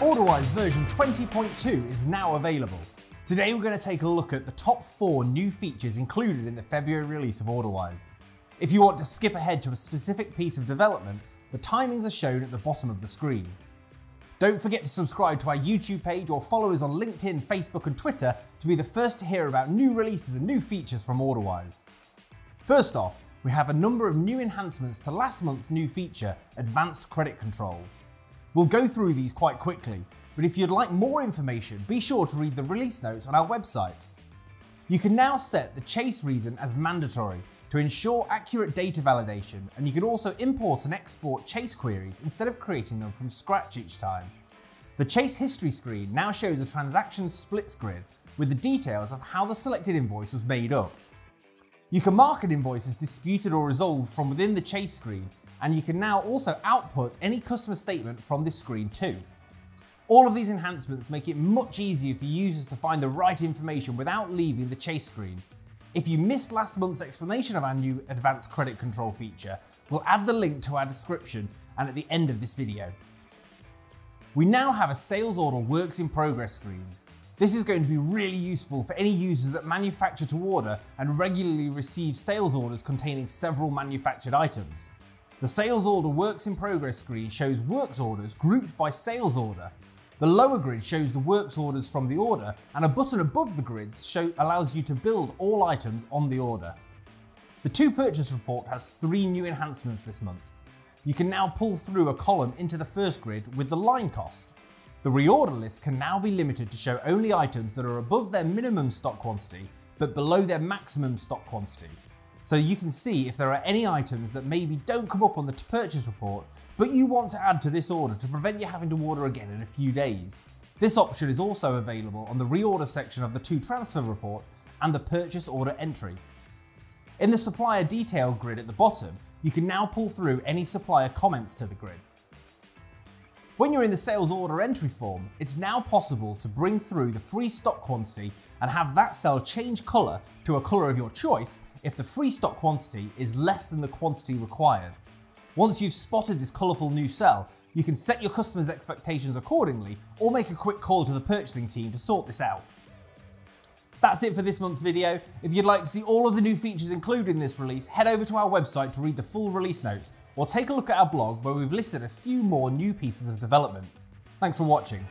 OrderWise version 20.2 is now available. Today we're going to take a look at the top 4 new features included in the February release of OrderWise. If you want to skip ahead to a specific piece of development, the timings are shown at the bottom of the screen. Don't forget to subscribe to our YouTube page or follow us on LinkedIn, Facebook and Twitter to be the first to hear about new releases and new features from OrderWise. First off, we have a number of new enhancements to last month's new feature, Advanced Credit Control. We'll go through these quite quickly, but if you'd like more information, be sure to read the release notes on our website. You can now set the chase reason as mandatory to ensure accurate data validation, and you can also import and export chase queries instead of creating them from scratch each time. The chase history screen now shows a transaction splits grid with the details of how the selected invoice was made up. You can mark an invoice as disputed or resolved from within the chase screen, and you can now also output any customer statement from this screen too. All of these enhancements make it much easier for users to find the right information without leaving the chase screen. If you missed last month's explanation of our new Advanced Credit Control feature, we'll add the link to our description and at the end of this video. We now have a sales order works in progress screen. This is going to be really useful for any users that manufacture to order and regularly receive sales orders containing several manufactured items. The sales order works in progress screen shows works orders grouped by sales order. The lower grid shows the works orders from the order, and a button above the grids allows you to build all items on the order. The To Purchase report has 3 new enhancements this month. You can now pull through a column into the first grid with the line cost. The reorder list can now be limited to show only items that are above their minimum stock quantity but below their maximum stock quantity. So you can see if there are any items that maybe don't come up on the To Purchase report, but you want to add to this order to prevent you having to order again in a few days. This option is also available on the reorder section of the To Transfer report and the purchase order entry. In the supplier detail grid at the bottom, you can now pull through any supplier comments to the grid. When you're in the sales order entry form, it's now possible to bring through the free stock quantity and have that cell change colour to a colour of your choice if the free stock quantity is less than the quantity required. Once you've spotted this colourful new cell, you can set your customers' expectations accordingly or make a quick call to the purchasing team to sort this out. That's it for this month's video. If you'd like to see all of the new features included in this release, head over to our website to read the full release notes, or take a look at our blog where we've listed a few more new pieces of development. Thanks for watching.